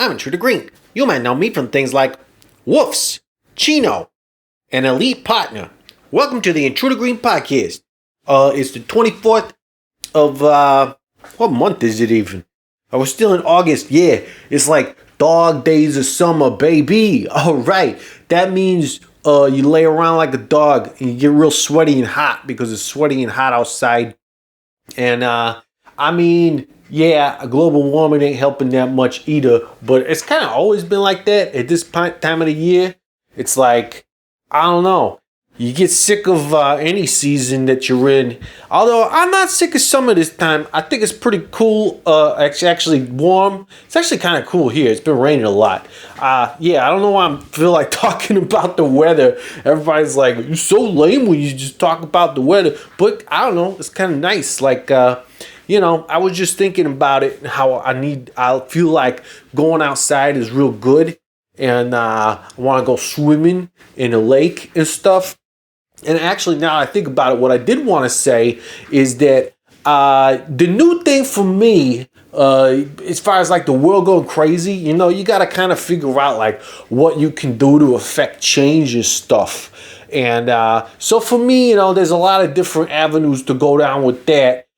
I'm Intruder Green. You might know me from things like Woofs, Chino, and Elite Partner. Welcome to the Intruder Green Podcast. It's the 24th of, what month is it even? We're still in August. Yeah, it's like dog days of summer, baby. All right. That means you lay around like a dog and you get real sweaty and hot because it's sweaty and hot outside. And, yeah, global warming ain't helping that much either, but it's kind of always been like that at this time of the year. It's like, I don't know. You get sick of any season that you're in. Although I'm not sick of summer this time. I think it's pretty cool. It's actually warm. It's actually kind of cool here. It's been raining a lot. I don't know why I feel like talking about the weather. Everybody's like, you're so lame when you just talk about the weather. But I don't know. It's kind of nice. Like, I was just thinking about it, how I feel like going outside is real good. And I want to go swimming in a lake and stuff. And actually, now I think about it, what I did want to say is that the new thing for me, as far as like the world going crazy, you got to kind of figure out like what you can do to affect change and stuff. And so for me, there's a lot of different avenues to go down with that.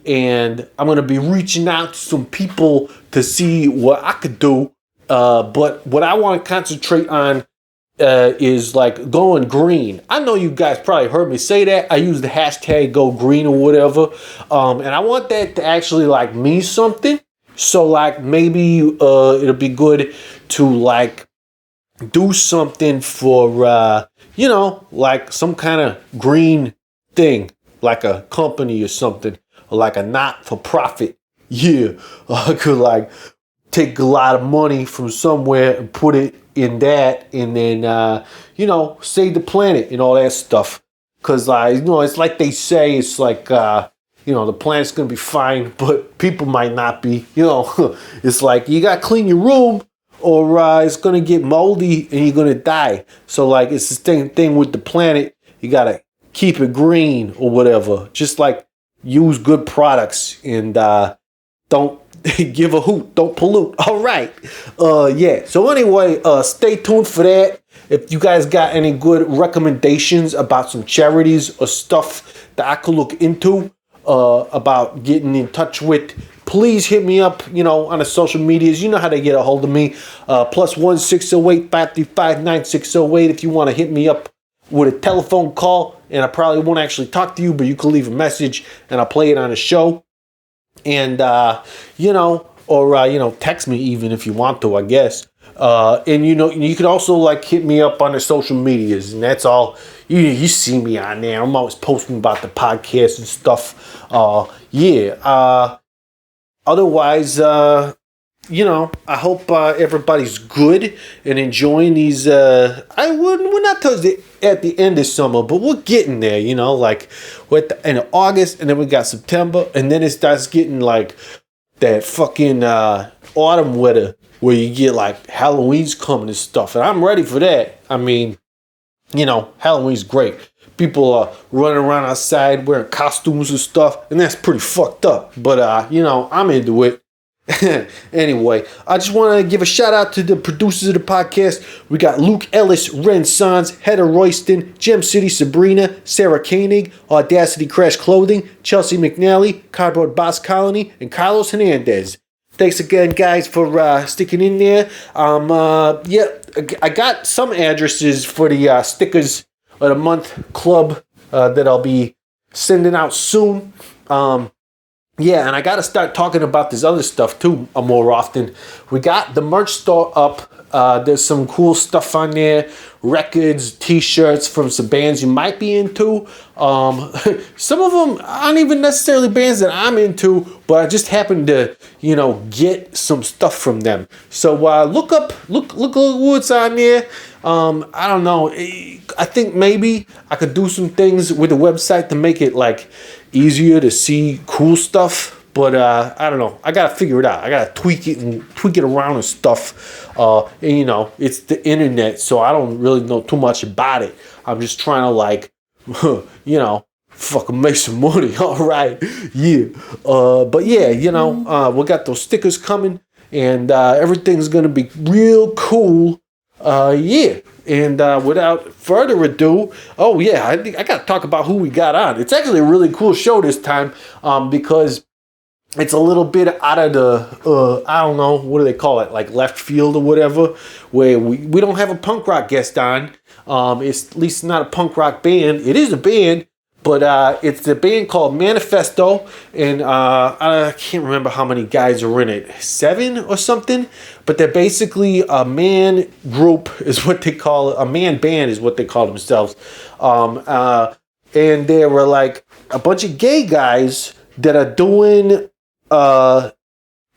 And I'm going to be reaching out to some people to see what I could do. But what I want to concentrate on is like going green. I know you guys probably heard me say that. I use the hashtag go green or whatever. And I want that to actually like mean something. So like maybe it'll be good to like do something for, like some kind of green thing, like a company or something, or like a not-for-profit. Yeah, I could like take a lot of money from somewhere and put it in that, and then save the planet and all that stuff. Cause it's like they say, it's like the planet's gonna be fine, but people might not be. It's like you gotta clean your room, or it's gonna get moldy and you're gonna die. So like it's the same thing with the planet. You gotta keep it green or whatever. Just like use good products and don't give a hoot, don't pollute. All right. So anyway, stay tuned for that. If you guys got any good recommendations about some charities or stuff that I could look into, about getting in touch with, please hit me up, on the social medias. You know how to get a hold of me. +1 608 535 9608 if you want to hit me up with a telephone call. And I probably won't actually talk to you, but you can leave a message and I'll play it on the show. And, text me even if you want to, I guess. And you can also like hit me up on the social medias, and that's all. You see me on there. I'm always posting about the podcast and stuff. Otherwise, I hope everybody's good and enjoying these. We're not at the end of summer, but we're getting there. Like we're at the end of August, and then we got September, and then it starts getting like that fucking autumn weather where you get like Halloween's coming and stuff, and I'm ready for that. I mean, Halloween's great. People are running around outside wearing costumes and stuff, and that's pretty fucked up. But I'm into it. Anyway, I just want to give a shout out to the producers of the podcast. We got Luke Ellis, Ren Sons, Heather Royston, Gem City Sabrina, Sarah Koenig, Audacity Crash Clothing, Chelsea McNally, Cardboard Boss Colony, and Carlos Hernandez. Thanks again, guys, for sticking in there. I got some addresses for the stickers of the month club that I'll be sending out soon. And I got to start talking about this other stuff too more often. We got the merch store up. There's some cool stuff on there. Records, t-shirts from some bands you might be into. Some of them aren't even necessarily bands that I'm into, but I just happen to, get some stuff from them. So look what's on there. I don't know. I think maybe I could do some things with the website to make it like easier to see cool stuff. But I don't know. I gotta figure it out. I gotta tweak it around and stuff. It's the internet, so I don't really know too much about it. I'm just trying to like, fucking make some money. All right, yeah. But yeah, we got those stickers coming, and everything's going to be real cool. Yeah. And without further ado, I got to talk about who we got on. It's actually a really cool show this time because it's a little bit out of the, I don't know, what do they call it? Like left field or whatever, where we don't have a punk rock guest on. It's at least not a punk rock band. It is a band, but it's a band called Manifesto. And I can't remember how many guys are in it. 7 or something. But they're basically a man group is what they call it. A man band is what they call themselves. And they were like a bunch of gay guys that are doing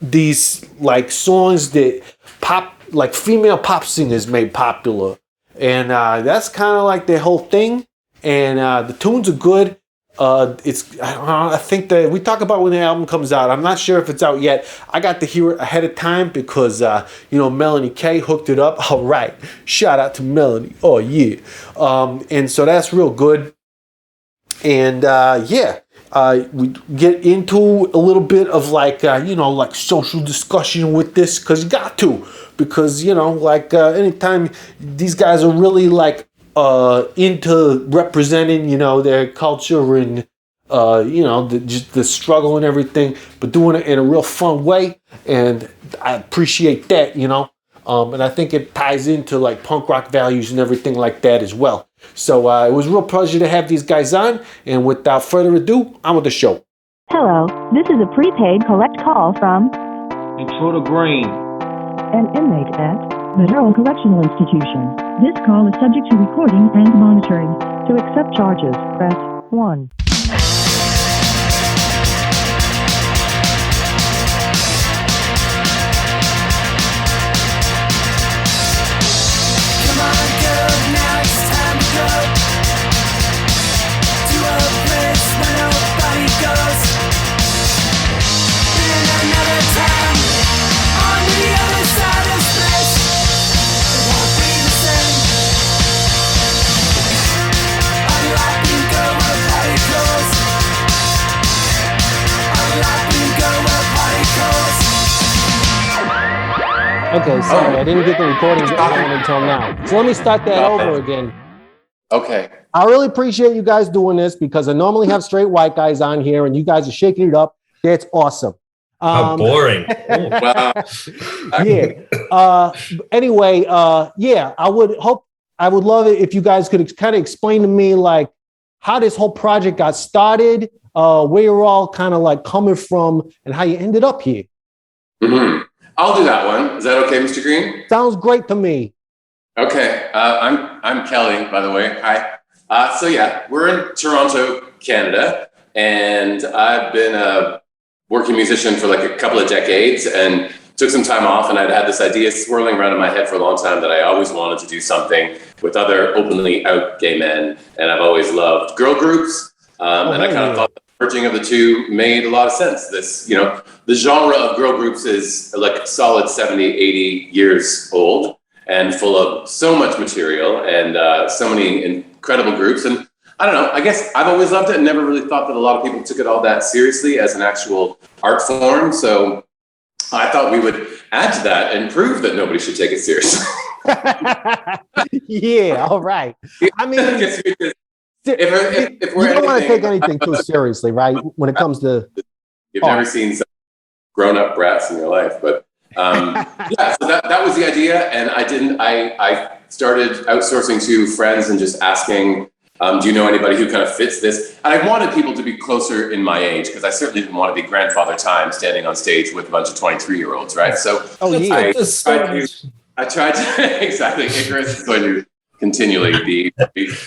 these like songs that pop, like female pop singers made popular. And that's kind of like their whole thing. And the tunes are good. I think that we talk about when the album comes out. I'm not sure if it's out yet. I got to hear it ahead of time because, Melanie K hooked it up. All right. Shout out to Melanie. Oh, yeah. And so that's real good. And, we get into a little bit of like social discussion with this because you got to. Because, anytime these guys are really like, into representing, their culture and, just the struggle and everything, but doing it in a real fun way. And I appreciate that, and I think it ties into like punk rock values and everything like that as well. So it was a real pleasure to have these guys on. And without further ado, on with the show. Hello, this is a prepaid collect call from Intruder Green, an inmate at Federal Correctional Institution. This call is subject to recording and monitoring. To accept charges, press 1. Come on, girl, now it's time to go to a place where nobody goes. In another town, on the other side of space. It won't be the same. Unlock and go where party goes. Unlock and go where party goes. Okay, sorry, I didn't get the recording going until now. So let me start that over again. Okay. I really appreciate you guys doing this because I normally have straight white guys on here and you guys are shaking it up. That's awesome. How boring. Wow. Yeah. Anyway, I would love it if you guys could kind of explain to me like how this whole project got started, where you're all kind of like coming from and how you ended up here. Mm-hmm. I'll do that one. Is that okay, Mr. Green? Sounds great to me. Okay. I'm Kelly, by the way. Hi. We're in Toronto, Canada, and I've been a working musician for like a couple of decades and took some time off, and I'd had this idea swirling around in my head for a long time that I always wanted to do something with other openly out gay men, and I've always loved girl groups, and I kind of thought the merging of the two made a lot of sense. This, the genre of girl groups is like a solid 70, 80 years old and full of so much material and so many incredible groups. And I don't know, I guess I've always loved it and never really thought that a lot of people took it all that seriously as an actual art form. So I thought we would add to that and prove that nobody should take it seriously. Yeah, all right. I mean, if we're you don't want to take anything too seriously, right? When it comes to you've never seen some grown-up brats in your life, but so that was the idea, and I started outsourcing to friends and just asking, do you know anybody who kind of fits this? And I wanted people to be closer in my age because I certainly didn't want to be grandfather time standing on stage with a bunch of 23-year-olds, right? So I tried to exactly. Icarus is going to continually be.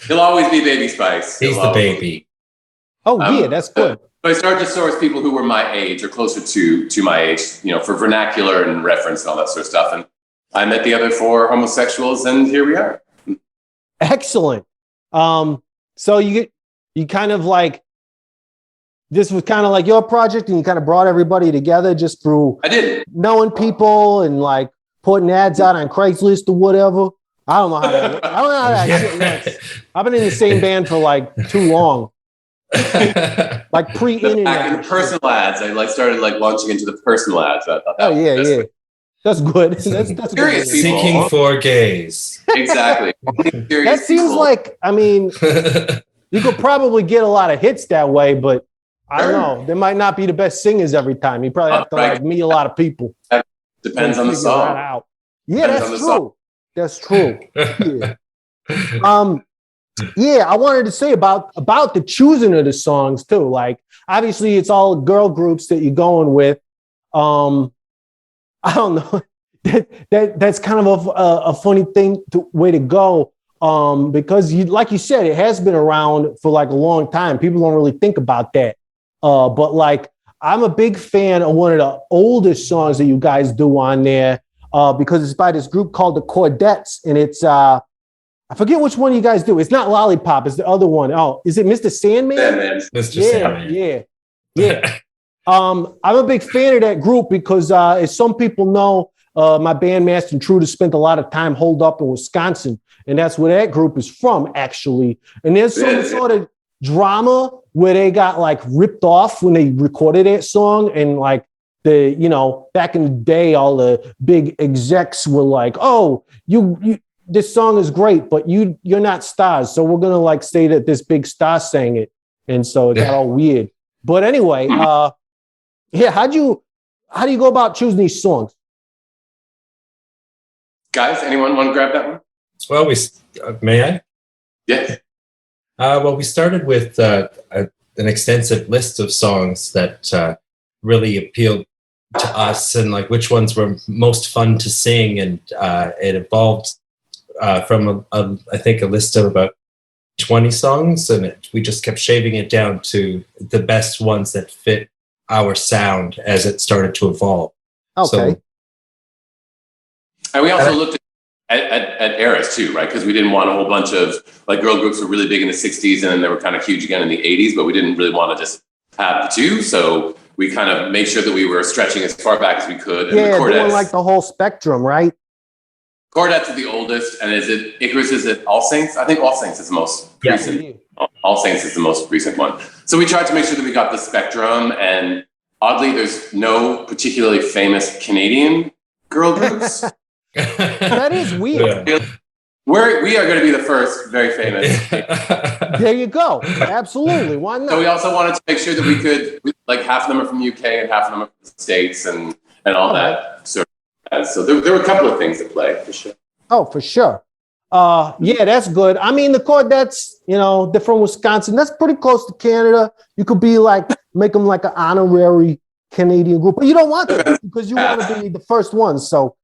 He'll always be Baby Spice. He's the baby. That's good. But I started to source people who were my age or closer to my age, for vernacular and reference and all that sort of stuff. And I met the other 4 homosexuals, and here we are. Excellent. So you kind of like, this was kind of like your project, and you kind of brought everybody together just through knowing people and like putting ads out on Craigslist or whatever. I don't know how that shit works. I've been in the same band for like too long. Like pre-internet. Back in the personal ads, I started launching into the personal ads. I thought That's good. That's a good Serious way to people. Seeking for gays. Exactly. That seems like, I mean, you could probably get a lot of hits that way, but I don't know. They might not be the best singers every time. You probably have to like meet a lot of people. Depends on the Figure that song. out. Yeah, Depends that's on the true. That's true. Yeah. Yeah, I wanted to say about the choosing of the songs too. Like, obviously, it's all girl groups that you're going with. I don't know. That's kind of a funny way to go. Because like you said, it has been around for like a long time. People don't really think about that. But like, I'm a big fan of one of the oldest songs that you guys do on there, because it's by this group called the Chordettes, and it's I forget which one you guys do. It's not Lollipop. It's the other one. Oh, is it Mr. Sandman? Mr. Sandman. Yeah. I'm a big fan of that group because, as some people know, my bandmaster Intruder spent a lot of time holed up in Wisconsin, and that's where that group is from, actually. And there's some sort of drama where they got like ripped off when they recorded that song, and like back in the day, all the big execs were like, "Oh, you this song is great, but you're not stars, so we're gonna like say that this big star sang it," and so it got all weird. But anyway, yeah, how do you go about choosing these songs? Guys, anyone want to grab that one? Well, may I? Yes. Well, we started with an extensive list of songs that really appealed to us, and like which ones were most fun to sing, and it evolved from I think a list of about 20 songs, and we just kept shaving it down to the best ones that fit our sound as it started to evolve. Okay. And we also looked at eras too, right? Because we didn't want a whole bunch of like girl groups were really big in the 60s and then they were kind of huge again in the 80s, but we didn't really want to just have the two. So we kind of made sure that we were stretching as far back as we could. And yeah, doing like the whole spectrum, right? Chordettes is the oldest, and is it Icarus? Is it All Saints? I think All Saints is the most recent. All Saints is the most recent one. So we tried to make sure that we got the spectrum, and oddly, there's no particularly famous Canadian girl groups. That is weird. Yeah. We are going to be the first very famous. There you go. Absolutely. Why not? So we also wanted to make sure that we could, like half of them are from the UK and half of them are from the States and all that sort of. So there were a couple of things at play for sure. Oh, for sure. Yeah, that's good. I mean, the Chordettes, they're from Wisconsin. That's pretty close to Canada. You could be like, make them like an honorary Canadian group, but you don't want that because you want to be the first one. So.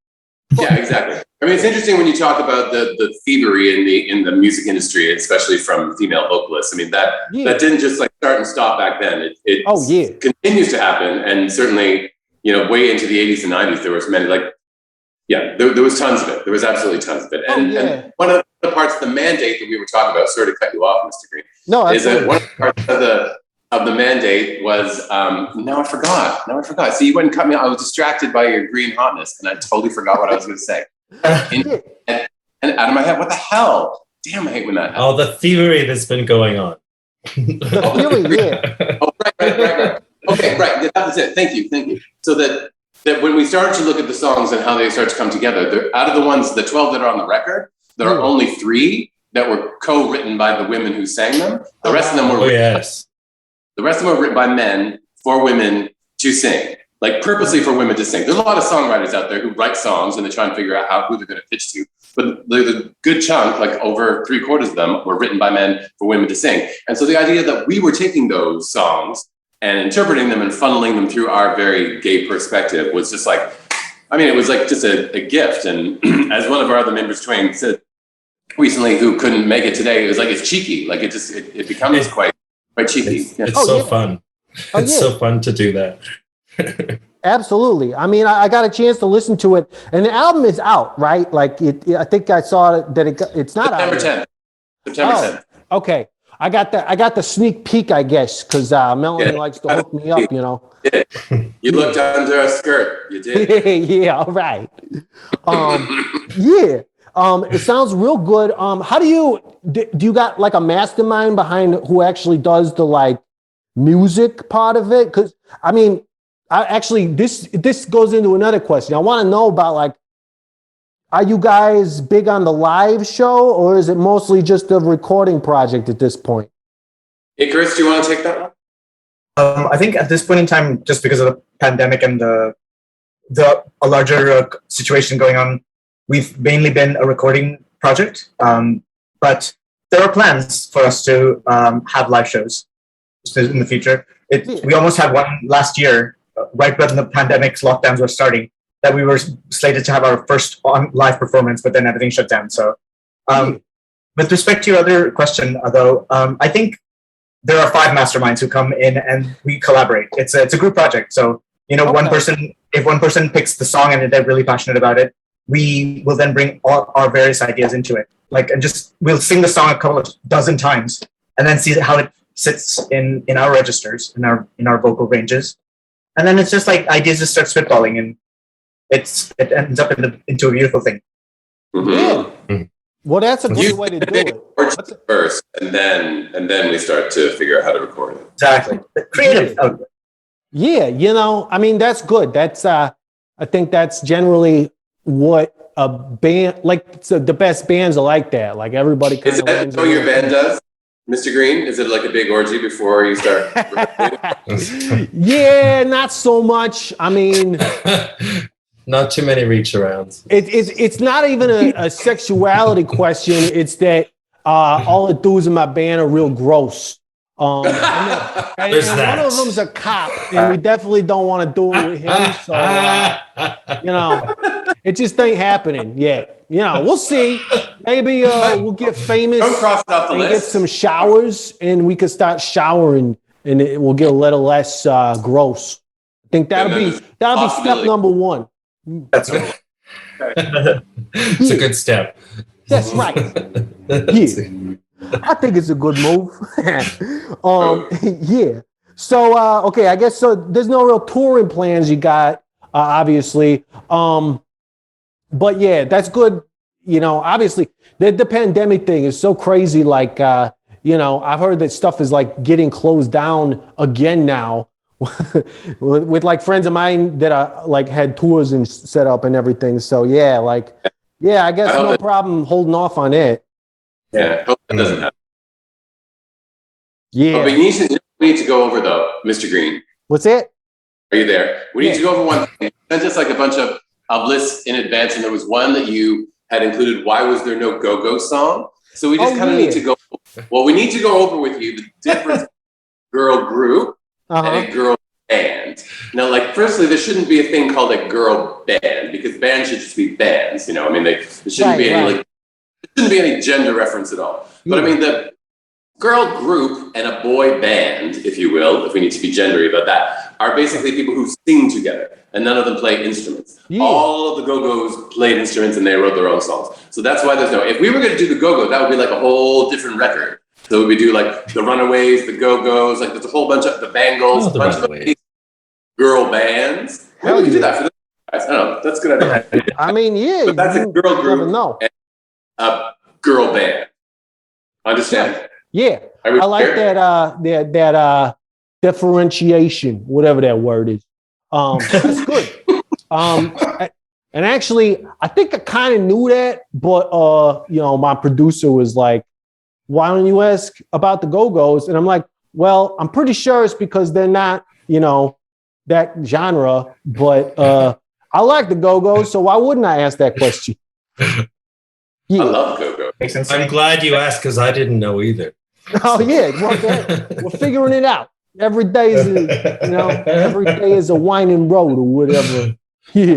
Yeah, exactly. I mean, it's interesting when you talk about the thievery in the music industry, especially from female vocalists. I mean, that didn't just like start and stop back then. It continues to happen, and certainly, way into the 80s and 90s, there was many there was tons of it. There was absolutely tons of it. And one of the parts of the mandate that we were talking about, sorry to cut you off, Mr. Green, is that one of the parts of the mandate was, now I forgot. See, you went and cut me off. I was distracted by your green hotness, and I totally forgot what I was going to say. And out of my head, what the hell? Damn, I hate when that happens. All the thievery that's been going on. Oh, right. Okay, right. That was it. Thank you. So that when we started to look at the songs and how they start to come together, out of the 12 that are on the record, there are only 3 that were co-written by the women who sang them. The rest of them were The rest of them were written by men for women to sing, like purposely for women to sing. There's a lot of songwriters out there who write songs and they try and figure out who they're going to pitch to. But the good chunk, like over 3/4 of them, were written by men for women to sing. And so the idea that we were taking those songs and interpreting them and funneling them through our very gay perspective was just like, it was like just a gift. And as one of our other members, Twain, said recently, who couldn't make it today, it was like, it's cheeky. Like it becomes quite cheeky. It's so fun. It's so fun to do that. Absolutely. I mean, I got a chance to listen to it, and the album is out, right? Like I think I saw that it's not September out. September 10th. Okay. I got the sneak peek, I guess, because Melanie likes to hook me up, You looked under a skirt. You did. Yeah. All right. It sounds real good. How do you got like a mastermind behind who actually does the like music part of it? Because This goes into another question. I want to know about, like, are you guys big on the live show, or is it mostly just a recording project at this point? Hey, Chris, do you want to take that one? I think at this point in time, just because of the pandemic and a larger situation going on, we've mainly been a recording project. But there are plans for us to have live shows in the future. We almost had one last year, right when the pandemic's lockdowns were starting, that we were slated to have our first live performance, but then everything shut down. So, with respect to your other question, though, I think there are 5 masterminds who come in and we collaborate. It's a group project. So, if one person picks the song and they're really passionate about it, we will then bring all our various ideas into it. We'll sing the song a couple of dozen times and then see how it sits in our registers, in our vocal ranges. And then it's just like ideas just start spitballing, and it ends up into a beautiful thing. Mm-hmm. Yeah. Well, that's a great way to do it. First, and then we start to figure out how to record it. Exactly. Creative. Yeah, I mean, that's good. That's I think that's generally what a band, like, so the best bands are like that. Like, everybody kind Is of. that what your band does, Mr. Green? Is it like a big orgy before you start? Yeah, not so much. I mean, not too many reach arounds. It's not even a sexuality question. It's that all the dudes in my band are real gross. And one of them's a cop, and we definitely don't want to do it with him. So, it just ain't happening yet. We'll see. Maybe we'll get famous and get some showers, and we could start showering, and it will get a little less gross. I think that'll be step number 1. That's right. It's a good step. That's right. Yeah. I think it's a good move. Yeah. So, okay, I guess so. There's no real touring plans you got, obviously. But yeah, that's good. Obviously, the pandemic thing is so crazy. Like, I've heard that stuff is like getting closed down again now. with like friends of mine that are like had tours and set up and everything. So yeah, I guess no problem holding off on it. Yeah, hope that doesn't happen. Yeah. But we need to go over, though, Mr. Green. What's it? Are you there? We need to go over one thing. You sent us like a bunch of lists in advance, and there was one that you had included. Why was there no go-go song? So we just kind of need to go. Well, we need to go over with you the difference girl group and a girl band. Now, like, firstly, there shouldn't be a thing called a girl band, because bands should just be bands. I mean, there shouldn't be any like. There shouldn't be any gender reference at all. But I mean, the girl group and a boy band, if you will, if we need to be gendery about that, are basically people who sing together, and none of them play instruments. Yeah. All of the Go-Go's played instruments, and they wrote their own songs. So that's why there's no. If we were going to do the Go-Go, that would be like a whole different record. So we do like the Runaways, the Go-Go's, like there's a whole bunch of the Bangles, a bunch of girl bands. How would you do that for the guys? I don't know. That's a good idea. I mean, yeah. But that's a girl group. No. A girl band. Understand? Yeah, I like that differentiation, whatever that word is. That's good. And actually, I think I kind of knew that, but my producer was like, "Why don't you ask about the Go-Go's?" And I'm like, "Well, I'm pretty sure it's because they're not, that genre, but I like the Go-Go's, so why wouldn't I ask that question?" Yeah. I love Go-Go. I'm glad you asked, because I didn't know either. Oh yeah, we're figuring it out. Every day is a winding road or whatever. Yeah.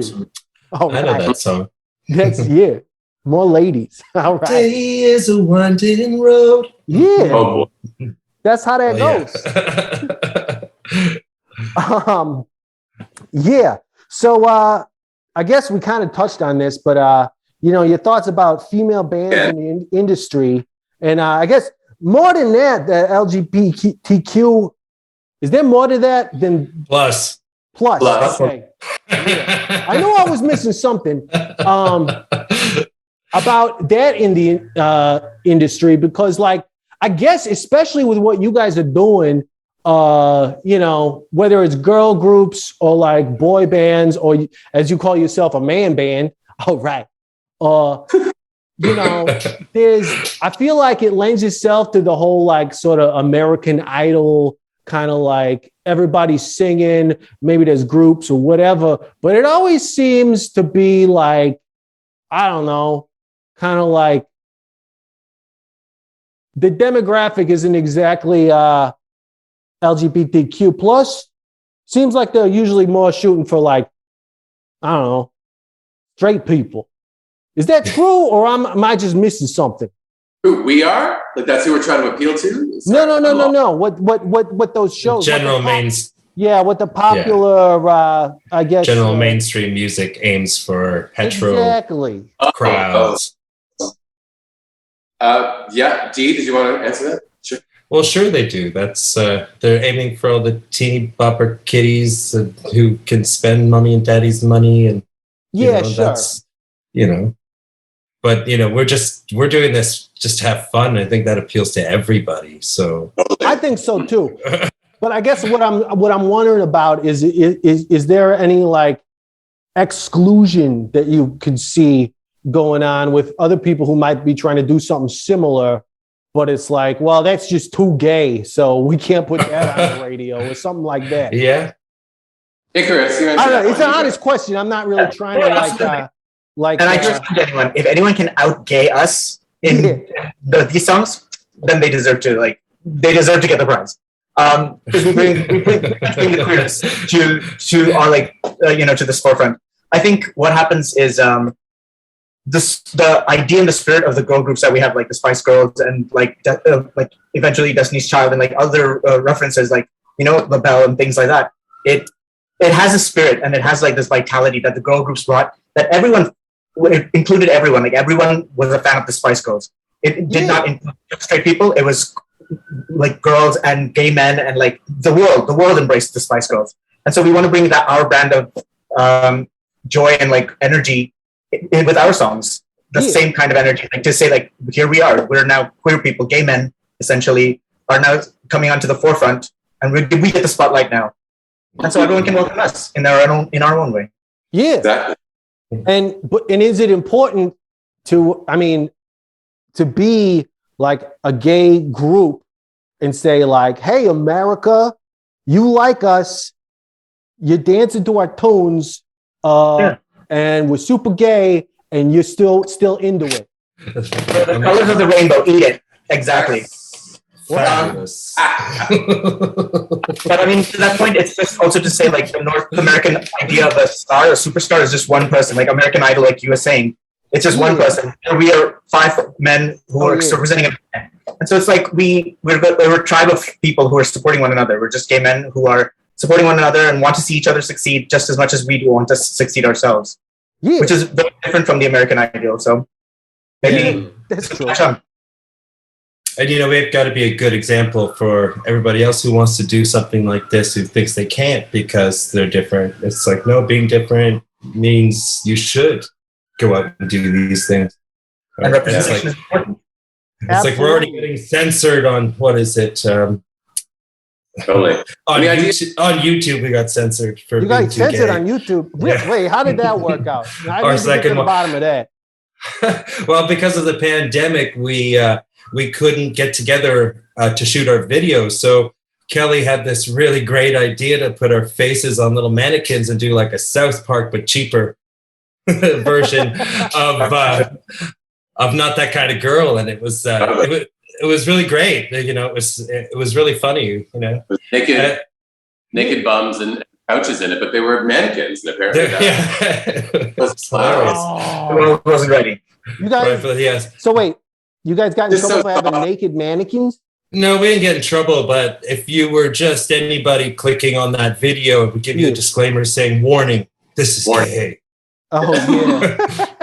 All right. I know that song. That's more ladies. All right. Day is a winding road. Yeah. Oh boy. That's how that goes. Yeah. So I guess we kind of touched on this, but your thoughts about female bands in the industry, and I guess more than that, the LGBTQ, is there more to that than plus? Okay. Yeah. I know I was missing something about that in the industry, because, like, I guess especially with what you guys are doing, you know, whether it's girl groups or like boy bands, or as you call yourself, a man band. All right. You know, I feel like it lends itself to the whole like sort of American Idol kind of like everybody's singing, maybe there's groups or whatever, but it always seems to be like, I don't know, kind of like the demographic isn't exactly LGBTQ plus. Seems like they're usually more shooting for like, I don't know, straight people. Is that true, or am I just missing something? Who we are? Like that's who we're trying to appeal to? No. What those shows? General mains. Yeah, what the popular, I guess. General mainstream music aims for hetero crowds. Yeah, Dee, did you want to answer that? Sure. Well, sure they do. That's they're aiming for all the teeny bopper kiddies who can spend mommy and daddy's money, and sure. That's, you know. But you know, we're doing this just to have fun. I think that appeals to everybody. So I think so too. But I guess what I'm wondering about is there any like exclusion that you can see going on with other people who might be trying to do something similar, but it's like, well, that's just too gay, so we can't put that on the radio or something like that. Yeah. Icarus, you I don't know. It's an honest question. I'm not really trying to like. And I just want anyone, if anyone can out gay us in these songs, then they deserve to get the prize. Because we bring the queerness to our like to this forefront. I think what happens is the idea and the spirit of the girl groups that we have, like the Spice Girls and like eventually Destiny's Child and like other references like LaBelle and things like that. It has a spirit and it has like this vitality that the girl groups brought, that it included everyone. Like everyone was a fan of the Spice Girls. It did not include straight people. It was like girls and gay men and like the world embraced the Spice Girls. And so we want to bring that our brand of joy and like energy in with our songs, the same kind of energy, like to say like, here we are, we're now queer people, gay men essentially are now coming onto the forefront, and we get the spotlight now, and so everyone can welcome us in our own way. Yeah, exactly. And is it important to be like a gay group and say like, hey, America, you like us, you're dancing to our tunes, and we're super gay, and you're still into it. The colors of the rainbow, eat it. Exactly. Fabulous. But I mean, to that point, it's just also to say like the North American idea of a star, a superstar, is just one person. Like American Idol, like you were saying, it's just one person. Here we are 5 men who are representing a man. And so it's like we're a tribe of people who are supporting one another. We're just gay men who are supporting one another and want to see each other succeed just as much as we do want to succeed ourselves. Yeah. Which is very different from the American ideal. So maybe that's true. And we've got to be a good example for everybody else who wants to do something like this, who thinks they can't because they're different. It's like, no, being different means you should go out and do these things. And representation is important. It's like we're already getting censored on, what is it? Totally. On YouTube, we got censored for you got censored on YouTube. Wait, how did that work out? I need to get to the bottom of that. Well, because of the pandemic, we couldn't get together to shoot our videos. So Kelly had this really great idea to put our faces on little mannequins and do like a South Park but cheaper version of Not That Kind of Girl, and it was really great. It was really funny. Naked bums and couches in it, but they were mannequins. Apparently, it was hilarious. It wasn't ready. You guys. So wait, you guys got in trouble for having naked mannequins? No, we didn't get in trouble. But if you were just anybody clicking on that video, it would give you a disclaimer saying, "Warning: this is gay." Oh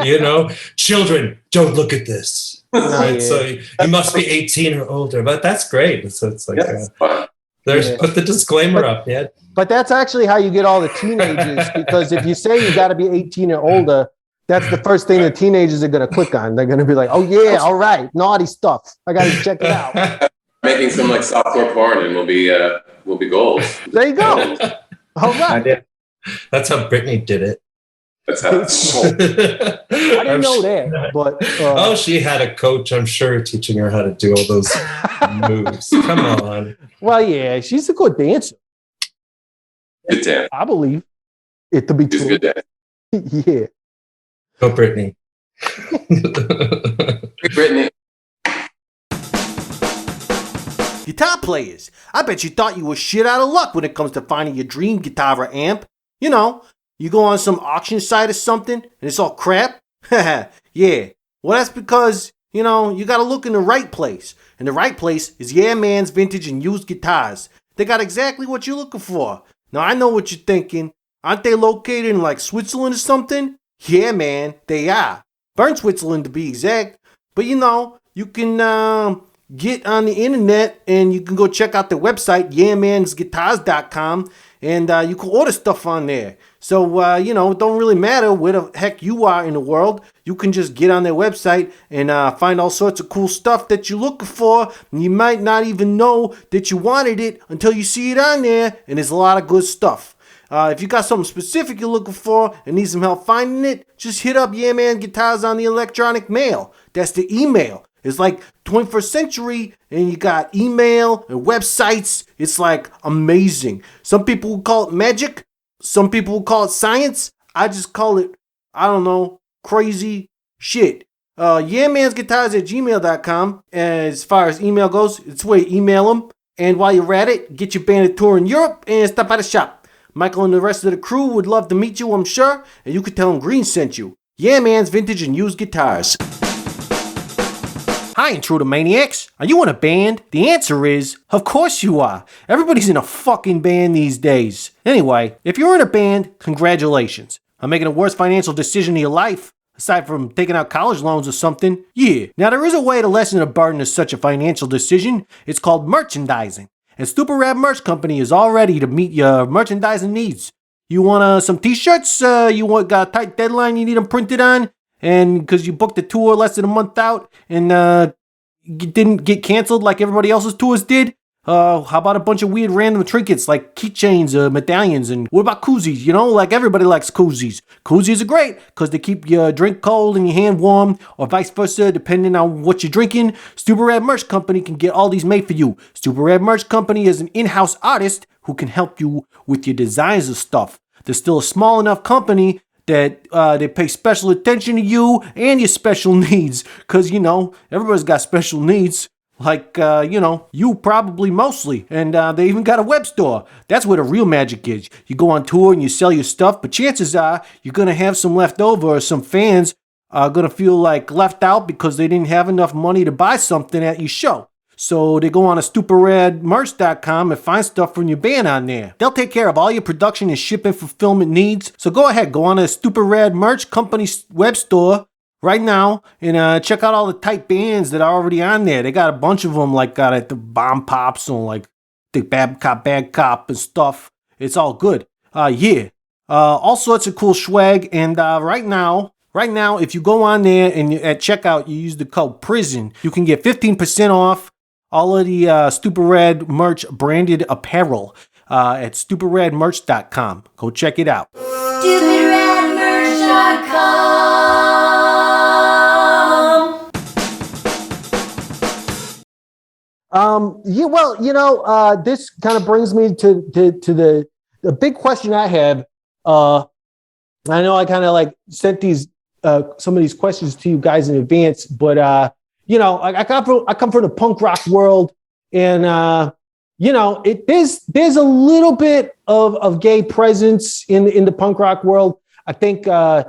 yeah. Children, don't look at this. Right? So you must be 18 or older. But that's great. So it's like put the disclaimer up. Yeah. But that's actually how you get all the teenagers, because if you say you got to be 18 or older, that's the first thing the teenagers are going to click on. They're going to be like, "Oh yeah, all right, naughty stuff. I got to check it out." making some like softcore porn, and we'll be gold. There you go. All I right. did. That's how Britney did it. That's how. I didn't know that, but Oh, she had a coach, I'm sure, teaching her how to do all those moves. Come on. well, yeah, she's a good dancer. Good damn. I believe it to be She's a true. good damn. Yeah. Go, Britney. Brittany. Guitar players, I bet you thought you were shit out of luck when it comes to finding your dream guitar or amp. You know, you go on some auction site or something and it's all crap. Yeah. Well, that's because, you know, you got to look in the right place. And the right place is Yeah Man's Vintage and Used Guitars. They got exactly what you're looking for. Now, I know what you're thinking. Aren't they located in like Switzerland or something? Yeah, man, they are. Bern, Switzerland to be exact. But you know, you can get on the internet and you can go check out their website, yeahmansguitars.com, and you can order stuff on there. So, you know, it don't really matter where the heck you are in the world. You can just get on their website and find all sorts of cool stuff that you're looking for. And you might not even know that you wanted it until you see it on there, and there's a lot of good stuff. If you got something specific you're looking for and need some help finding it, just hit up Yeah Man Guitars on the electronic mail. That's the email. It's like 21st century and you got email and websites. It's like amazing. Some people will call it magic. Some people will call it science. I just call it, I don't know, crazy shit. yeahmansguitars@gmail.com. As far as email goes, it's where you email them. And while you're at it, get your band a tour in Europe and stop by the shop. Michael and the rest of the crew would love to meet you, I'm sure, and you could tell them Green sent you. Yeah Man's Vintage and Used Guitars. Hi, Intruder Maniacs. Are you in a band? The answer is, of course you are. Everybody's in a fucking band these days. Anyway, if you're in a band, congratulations. I'm making the worst financial decision of your life, aside from taking out college loans or something. Yeah. Now, there is a way to lessen the burden of such a financial decision. It's called merchandising. And Stupid Rad Merch Company is all ready to meet your merchandising needs. You want some t-shirts? Got a tight deadline you need them printed on? And because you booked a tour less than a month out and you didn't get canceled like everybody else's tours did? How about a bunch of weird random trinkets like keychains, medallions, and what about koozies? You know, like everybody likes koozies. Koozies are great because they keep your drink cold and your hand warm, or vice versa, depending on what you're drinking. Stupid Rad Merch Company can get all these made for you. Stupid Rad Merch Company is an in-house artist who can help you with your designs of stuff. They're still a small enough company that they pay special attention to you and your special needs. Because, you know, everybody's got special needs. Like, you probably mostly. And they even got a web store. That's where the real magic is. You go on tour and you sell your stuff, but chances are you're going to have some left over, or some fans are going to feel like left out because they didn't have enough money to buy something at your show. So they go on to stupidradmerch.com and find stuff from your band on there. They'll take care of all your production and shipping fulfillment needs. So go ahead, go on to Stupid Rad Merch Company's web store right now and check out all the tight bands that are already on there. They got a bunch of them, like got the Bomb Pops and like the Bad Cop and stuff. It's all good. All sorts of cool swag. And right now, if you go on there and at checkout you use the code PRISON, you can get 15% off all of the Stupid Rad Merch branded apparel at stupidradmerch.com. Go check it out. StupidRadMerch.com. This kind of brings me to the big question I have. I know I kind of like sent these some of these questions to you guys in advance, but I come from the punk rock world, and there's a little bit of gay presence in the punk rock world. I think the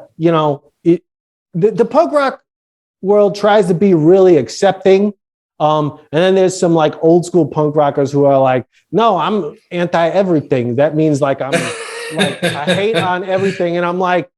punk rock world tries to be really accepting. And then there's some like old school punk rockers who are like, no, I'm anti everything. That means like I'm like I hate on everything. And I'm like,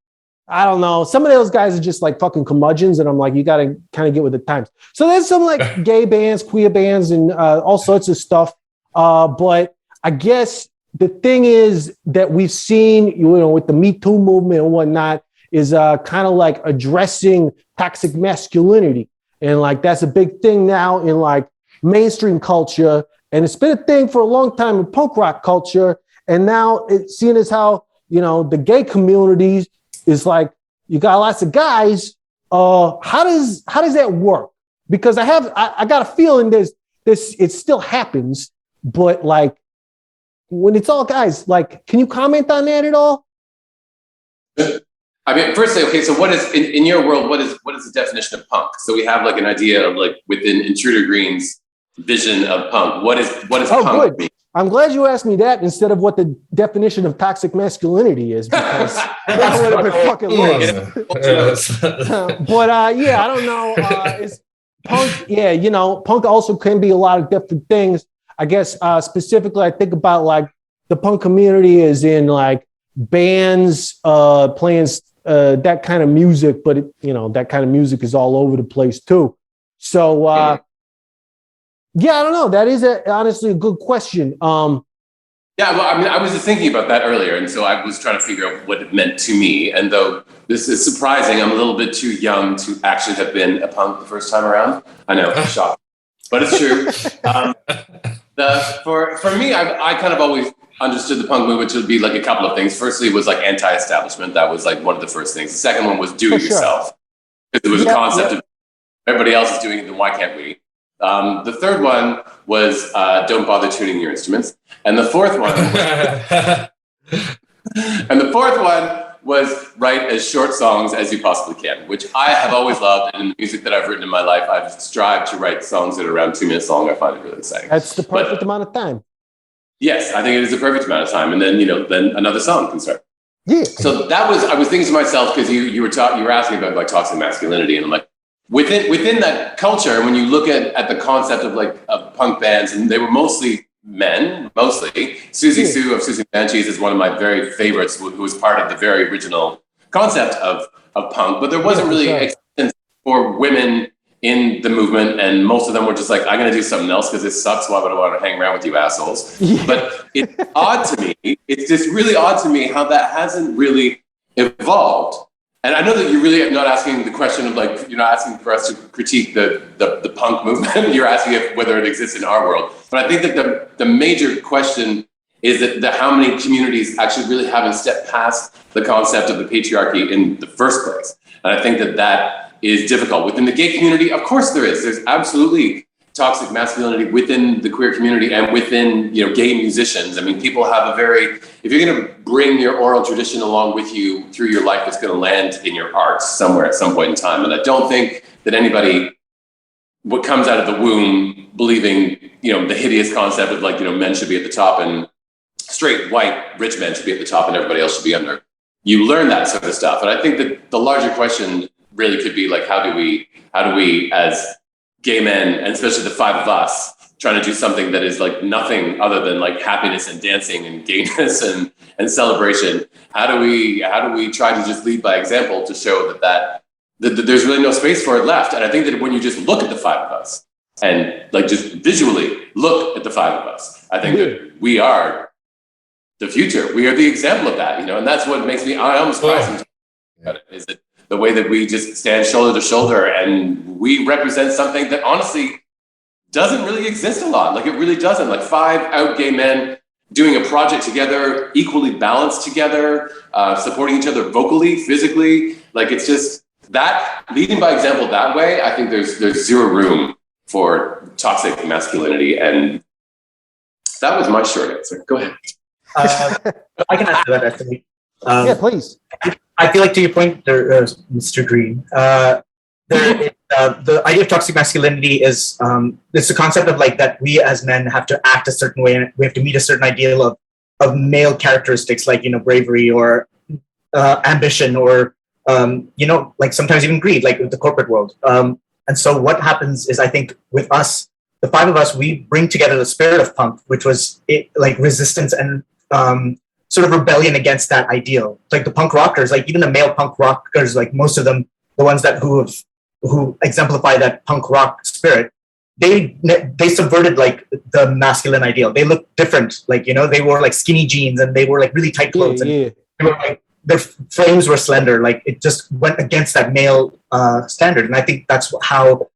I don't know. Some of those guys are just like fucking curmudgeons. And I'm like, you got to kind of get with the times. So there's some like gay bands, queer bands, and all sorts of stuff. But I guess the thing is that we've seen, with the Me Too movement and whatnot, is kind of like addressing toxic masculinity. And like, that's a big thing now in like mainstream culture, and it's been a thing for a long time in punk rock culture. And now it's seen as how, the gay community is like, you got lots of guys. How does that work? Because I got a feeling it still happens, but like when it's all guys, like, can you comment on that at all? I mean, firstly, okay, so what is in your world? What is the definition of punk? So we have like an idea of like within Intruder Green's vision of punk. What is punk mean? I'm glad you asked me that instead of what the definition of toxic masculinity is, because that would have been fucking lost. But yeah, I don't know. It's punk. Yeah, punk also can be a lot of different things. I guess specifically, I think about like the punk community is in like bands playing that kind of music, but that kind of music is all over the place too. So yeah, I don't know. That is honestly a good question. Yeah, well, I mean, I was just thinking about that earlier, and so I was trying to figure out what it meant to me. And though this is surprising, I'm a little bit too young to actually have been a punk the first time around. I know, shock, but it's true. For me, I kind of always understood the punk movement to be like a couple of things. Firstly, it was like anti-establishment. That was like one of the first things. The second one was do it yourself. Because it was a concept of everybody else is doing it, then why can't we? The third one was don't bother tuning your instruments. And the fourth one was write as short songs as you possibly can, which I have always loved. And in the music that I've written in my life, I've strived to write songs that are around 2 minutes long. I find it really exciting. That's the perfect amount of time. Yes, I think it is the perfect amount of time. And then, then another song can start. Yeah. So I was thinking to myself, because you were asking about like toxic masculinity, and I'm like, within that culture, when you look at the concept of punk bands, and they were mostly men, Susie Sue of Susie Banshees is one of my very favorites, who was part of the very original concept of punk, but there wasn't really acceptance for women in the movement, and most of them were just like, I'm going to do something else because this sucks. Why would I want to hang around with you assholes? Yeah. But it's odd to me. It's just really odd to me how that hasn't really evolved. And I know that you're really not asking the question of like, you're not asking for us to critique the punk movement. You're asking whether it exists in our world. But I think that the major question is that how many communities actually really haven't stepped past the concept of the patriarchy in the first place. And I think that is difficult. Within the gay community, of course there is. There's absolutely toxic masculinity within the queer community and within gay musicians. I mean, people have if you're going to bring your oral tradition along with you through your life, it's going to land in your art somewhere at some point in time. And I don't think that anybody what comes out of the womb believing the hideous concept of like men should be at the top and straight white rich men should be at the top and everybody else should be under. You learn that sort of stuff. And I think that the larger question really could be like, how do we as gay men, and especially the five of us, trying to do something that is like nothing other than like happiness and dancing and gayness and celebration. How do we try to just lead by example to show that there's really no space for it left? And I think that when you just look at the five of us and like just visually look at the five of us, I think that we are the future. We are the example of that, and that's what makes me, I almost cry sometimes about it, is that the way that we just stand shoulder to shoulder and we represent something that honestly doesn't really exist a lot. Like it really doesn't. Like five out gay men doing a project together, equally balanced together, supporting each other vocally, physically. Like it's just that leading by example that way. I think there's zero room for toxic masculinity. And that was my short answer. Go ahead. I can answer that actually. Yeah, please. I feel like to your point, Mr. Green, the idea of toxic masculinity is it's the concept of like that we as men have to act a certain way and we have to meet a certain ideal of male characteristics like bravery or ambition or like sometimes even greed, like with the corporate world. And so what happens is I think with us, the five of us, we bring together the spirit of punk, which was like resistance and sort of rebellion against that ideal. Like the punk rockers, like even the male punk rockers, like most of them, the ones that who exemplify that punk rock spirit, they subverted like the masculine ideal. They looked different, like they wore like skinny jeans and they wore like really tight clothes, and they were like their frames were slender. Like it just went against that male standard, and I think that's how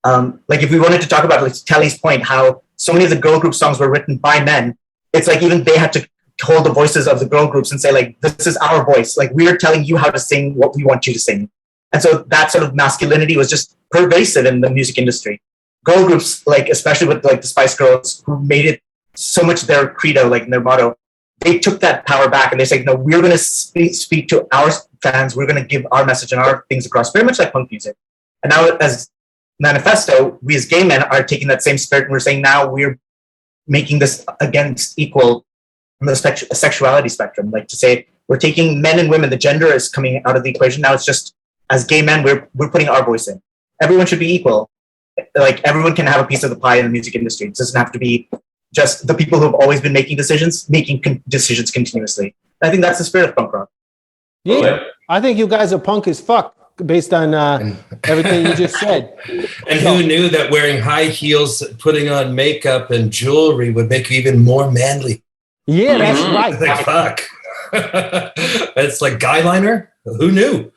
Like if we wanted to talk about, like Kelly's point, how so many of the girl group songs were written by men, it's like even they had to hold the voices of the girl groups and say like, this is our voice. Like we're telling you how to sing what we want you to sing. And so that sort of masculinity was just pervasive in the music industry. Girl groups, like especially with like the Spice Girls, who made it so much their credo, like their motto, they took that power back and they said, no, we're going to speak to our fans. We're going to give our message and our things across, very much like punk music. And now as Manifesto, we as gay men are taking that same spirit and we're saying now we're making this against equal on the sexuality spectrum. Like to say we're taking men and women, the gender is coming out of the equation. Now it's just as gay men, we're putting our voice in. Everyone should be equal. Like everyone can have a piece of the pie in the music industry. It doesn't have to be just the people who have always been making decisions continuously. I think that's the spirit of punk rock. Yeah, I think you guys are punk as fuck based on everything you just said. And who knew that wearing high heels, putting on makeup and jewelry would make you even more manly? Yeah, that's right. Like, fuck. It's like guy liner. Who knew?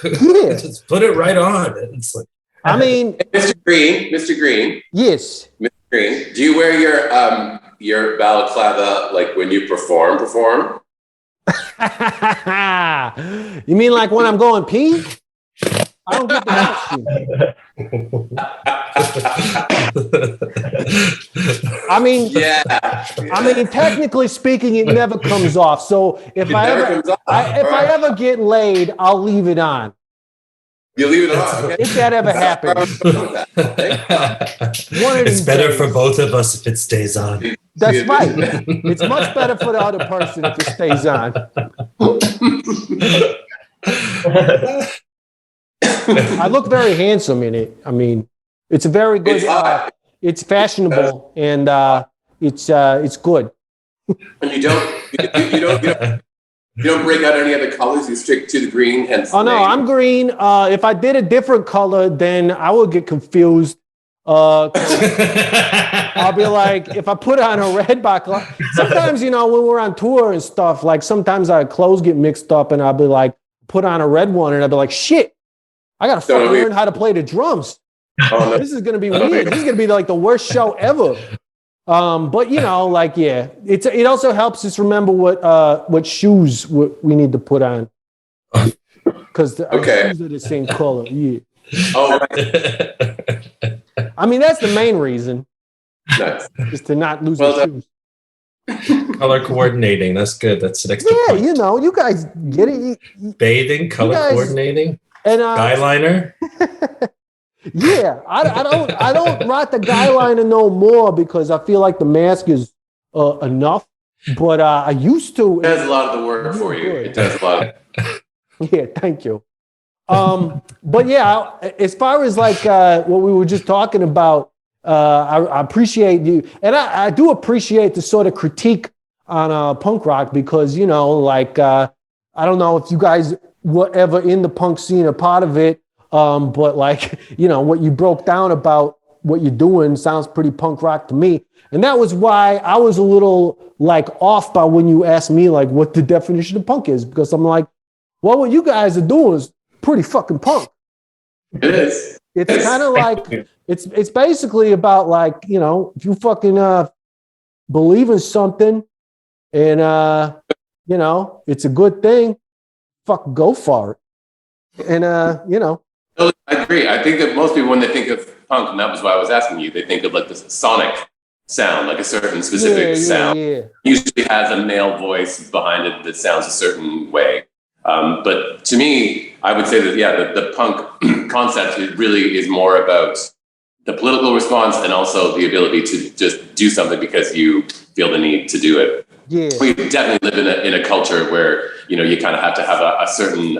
Yeah. Just put it right on. It's like, I mean, Mr. Green. Yes. Mr. Green, do you wear your balaclava like when you perform? You mean like when I'm going pee? I don't get the question. I mean, technically speaking, it never comes off. So if I ever get laid, I'll leave it on. You leave it on. Okay. If that ever happens. It's better for both of us if it stays on. That's right. It's much better for the other person if it stays on. I look very handsome in it. I mean, it's a very good. It's fashionable and it's good. And you don't break out any other colors. You stick to the green. Hence oh no, I'm green. If I did a different color, then I would get confused. I'll be like, if I put on a red buckle, sometimes, when we're on tour and stuff, like sometimes our clothes get mixed up and I'll be like, put on a red one and I'll be like, shit, I got to learn how to play the drums. Oh, no. This is going to be weird. This is going to be like the worst show ever. But it also helps us remember what shoes we need to put on. Because the shoes are the same color. Yeah. Oh, I mean, that's the main reason. Nice. Is to not lose the shoes. Color coordinating. That's good. That's an extra point. You guys get it. Bathing, color coordinating, and guy liner. Yeah, I don't rock the guy liner no more because I feel like the mask is enough. But I used to. It does a lot of the work for you. It does a lot. Yeah, thank you. But yeah, as far as like what we were just talking about, I appreciate you, and I do appreciate the sort of critique on punk rock because I don't know if you guys were ever in the punk scene or part of it, but like what you broke down about what you're doing sounds pretty punk rock to me, and that was why I was a little like off by when you asked me like what the definition of punk is, because I'm like, well, what you guys are doing is pretty fucking punk. It is. It's kind of like it's basically about like if you fucking believe in something and it's a good thing, fuck, go for it. And I agree. I think that most people, when they think of punk, and that was why I was asking you, they think of like this sonic sound, like a certain specific sound. Yeah. Usually has a male voice behind it that sounds a certain way. But to me, I would say that, the punk concept really is more about the political response and also the ability to just do something because you feel the need to do it. Yeah. We definitely live in a culture where, you kind of have to have a certain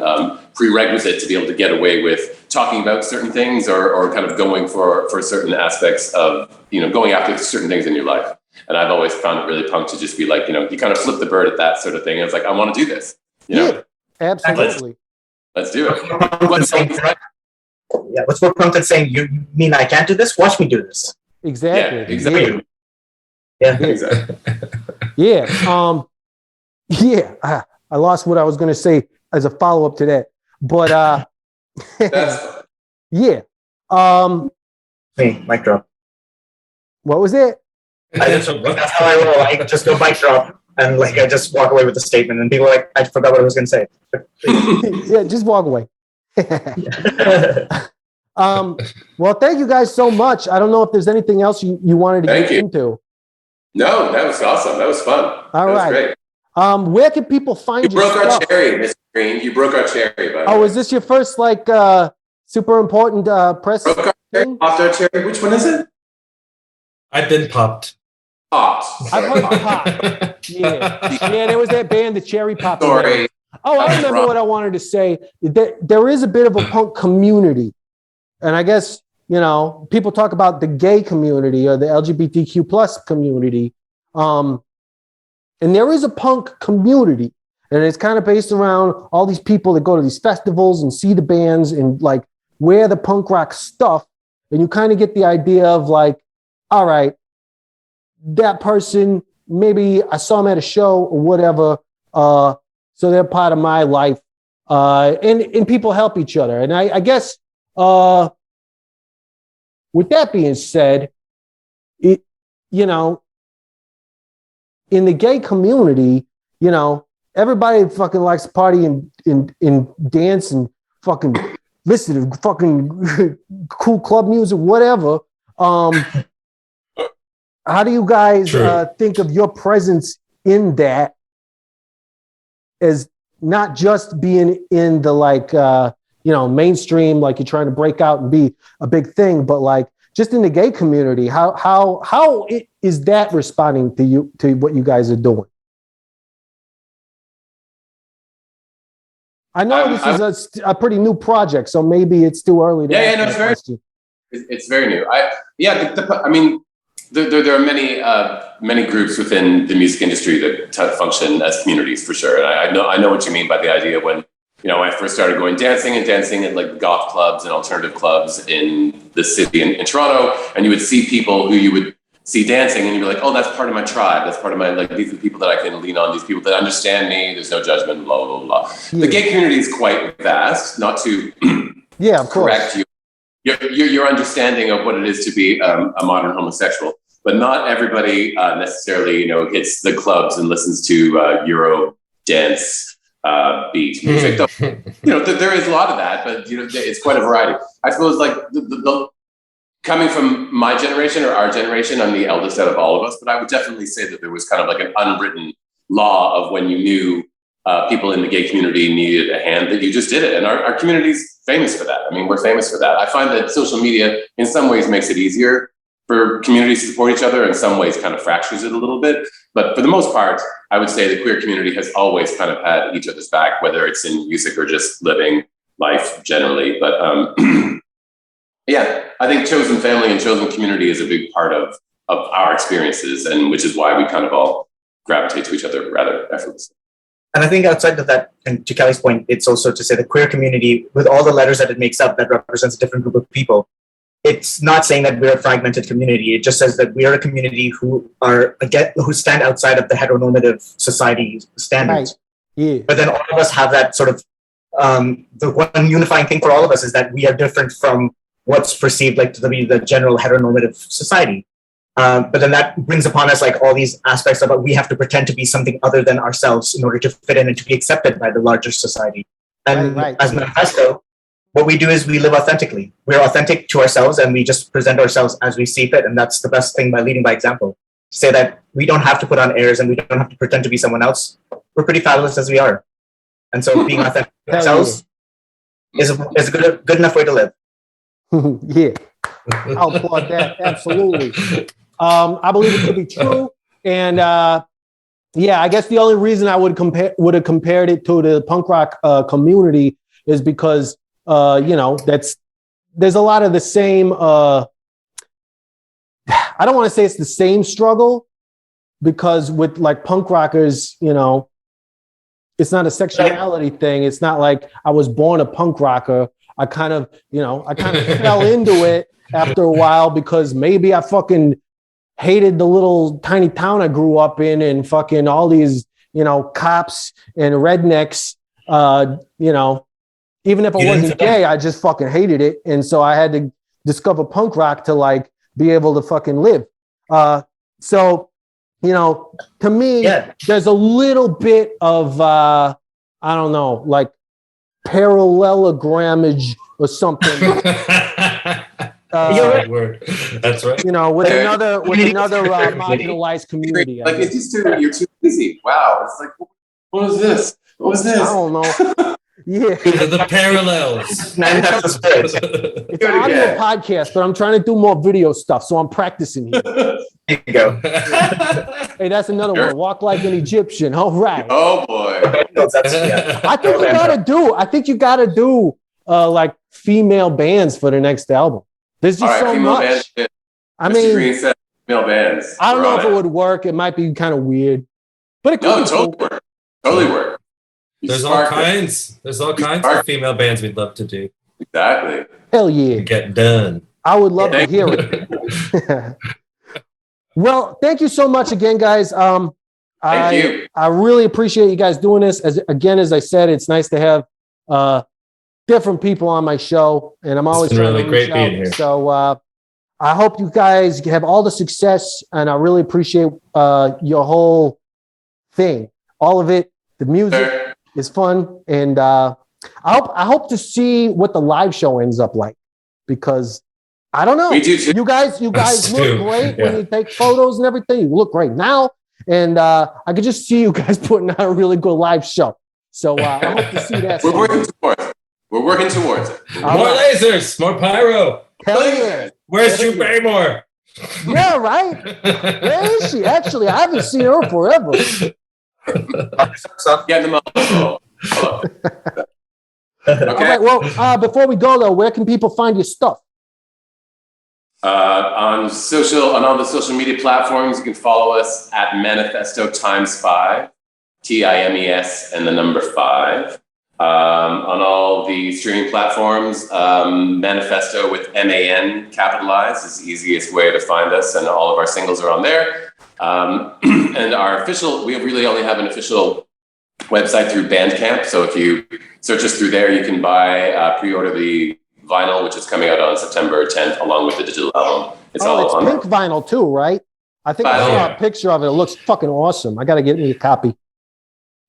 prerequisite to be able to get away with talking about certain things or kind of going for certain aspects of, going after certain things in your life. And I've always found it really punk to just be like, you kind of flip the bird at that sort of thing. And it's like, I want to do this. Yeah, absolutely. Let's do it. What's more punk than saying, you mean I can't do this? Watch me do this. Exactly. Yeah, exactly. Yeah. Exactly. Yeah. I lost what I was going to say as a follow-up to that. But That's yeah. Me, mic drop. What was it? That's how I roll. I just go mic drop and like I just walk away with the statement, and people are like, I forgot what I was going to say. Yeah, just walk away. Well, thank you guys so much. I don't know if there's anything else you wanted to get into. No, that was awesome. That was fun. All right. Great. Where can people find you? You broke stuff? our cherry, Mr. Green. You broke our cherry, by the way. Oh, is this your first like super important press? Broke our cherry, popped our cherry. Which one is it? I've been popped. Popped. I've heard pop. Yeah, there was that band, the Cherry Pop. Sorry. Oh, I remember what I wanted to say. There is a bit of a punk community, and I guess people talk about the gay community or the LGBTQ plus community, and there is a punk community, and it's kind of based around all these people that go to these festivals and see the bands and like wear the punk rock stuff, and you kind of get the idea of like, all right, that person, maybe I saw them at a show or whatever, so they're part of my life, and people help each other. And I guess with that being said, in the gay community, everybody fucking likes to party and dance and fucking listen to fucking cool club music, whatever. How do you guys think of your presence in that as not just being in the like, mainstream, like you're trying to break out and be a big thing, but like just in the gay community, how is that responding to what you guys are doing? I know this is a pretty new project, so maybe it's too early to ask that question. It's very new. I mean, there are many groups within the music industry that function as communities for sure. And I know what you mean by the idea when I first started going dancing at like goth clubs and alternative clubs in the city in Toronto, and you would see people who you would see dancing and you'd be like, oh, that's part of my tribe. That's part of my, like, these are the people that I can lean on, these people that understand me. There's no judgment, blah, blah, blah. Yeah. The gay community is quite vast, not to correct you. Your understanding of what it is to be a modern homosexual, but not everybody necessarily, hits the clubs and listens to Euro dance beat music. There is a lot of that, but it's quite a variety. I suppose like the coming from my generation or our generation, I'm the eldest out of all of us, but I would definitely say that there was kind of like an unwritten law of when you knew people in the gay community needed a hand, that you just did it. And our community's famous for that. I mean, we're famous for that. I find that social media in some ways makes it easier for communities to support each other, in some ways kind of fractures it a little bit. But for the most part, I would say the queer community has always kind of had each other's back, whether it's in music or just living life generally. But yeah, I think chosen family and chosen community is a big part of our experiences, and which is why we kind of all gravitate to each other rather effortlessly. And I think outside of that, and to Kelly's point, it's also to say the queer community, with all the letters that it makes up, that represents a different group of people. It's not saying that we're a fragmented community. It just says that we are a community who stand outside of the heteronormative society standards. Right. Yeah. But then all of us have that sort of, the one unifying thing for all of us is that we are different from what's perceived like to be the general heteronormative society. But then that brings upon us like all these aspects about we have to pretend to be something other than ourselves in order to fit in and to be accepted by the larger society. And as Manifesto, what we do is we live authentically. We're authentic to ourselves and we just present ourselves as we see fit. And that's the best thing by leading by example. Say that we don't have to put on airs and we don't have to pretend to be someone else. We're pretty fabulous as we are. And so being authentic to ourselves is a good enough way to live. Yeah, I'll applaud that. Absolutely. I believe it to be true. And I guess the only reason I would have compared it to the punk rock community is because, there's a lot of the same, I don't want to say it's the same struggle, because with like punk rockers, it's not a sexuality thing. It's not like I was born a punk rocker. I kind of fell into it after a while because maybe I fucking hated the little tiny town I grew up in and fucking all these, cops and rednecks, even if I wasn't gay, I just fucking hated it. And so I had to discover punk rock to like be able to fucking live. So, you know, to me, there's a little bit of, I don't know, like parallelogrammage or something. Word. That's right. You know, with another marginalized community. Like it's just you're too busy. Wow. It's like, what was this? What was this? I don't know. Yeah. The parallels. It's an audio podcast, but I'm trying to do more video stuff, so I'm practicing here. There you go. Hey, that's another one. Walk like an Egyptian. All right. Oh boy. I think you gotta do like female bands for the next album. There's just so much. I mean, Green said female bands. I don't know if it would work. It might be kind of weird, but it could be totally cool. work. Totally work. There's all kinds of female bands we'd love to do. Exactly. Hell yeah. Get done. I would love to hear it. Well, thank you so much again, guys. Thank you. I really appreciate you guys doing this. As I said, it's nice to have different people on my show, and I'm always trying really to great reach being out. here. So I hope you guys have all the success, and I really appreciate your whole thing, all of it. The music is fun, and I hope to see what the live show ends up like, because I don't know. Me too. You guys look great when you take photos and everything. You look great now, and I could just see you guys putting on a really good live show. So I hope to see that. We're working towards it. More lasers, more pyro. Hell yeah. Where's Drew Barrymore? Yeah, right. Where is she? Actually, I haven't seen her forever. Getting them up. Okay. All right, well, before we go though, where can people find your stuff? On all the social media platforms, you can follow us at Manifesto ×5, TIMES and the number 5. On all the streaming platforms, Manifesto with MAN capitalized is the easiest way to find us, and all of our singles are on there. And we really only have an official website through Bandcamp. So if you search us through there, you can pre-order the vinyl, which is coming out on September 10th, along with the digital album. It's pink vinyl too, right? I think I saw a picture of it. It looks fucking awesome. I got to get me a copy.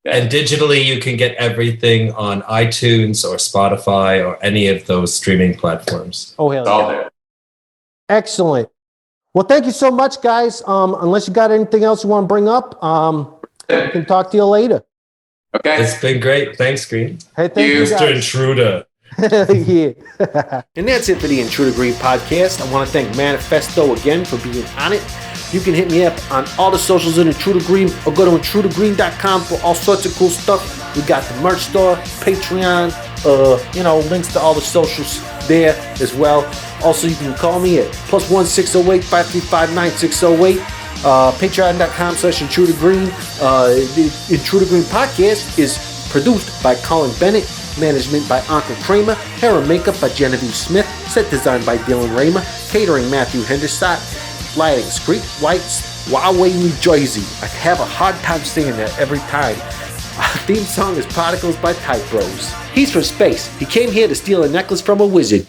And digitally, you can get everything on iTunes or Spotify or any of those streaming platforms. Oh, hell It's all yeah. there. Excellent. Well, thank you so much, guys. Unless you got anything else you want to bring up, I can talk to you later. Okay. It's been great. Thanks, Green. Hey, thank you, Mr. guys. Intruder. Yeah. And that's it for the Intruder Green Podcast. I want to thank Manifesto again for being on it. You can hit me up on all the socials in Intruder Green, or go to intrudergreen.com for all sorts of cool stuff. We got the merch store, Patreon, links to all the socials there as well. Also, you can call me at +1 608 535 9608. Patreon.com/Intruder Green. The Intruder Green Podcast is produced by Colin Bennett, management by Uncle Kramer, hair and makeup by Genevieve Smith, set design by Dylan Raymer, catering Matthew Henderson, lighting Street Lights, Woway, New Jersey. I have a hard time saying that every time. Our theme song is Particles by Type Bros. He's from space. He came here to steal a necklace from a wizard.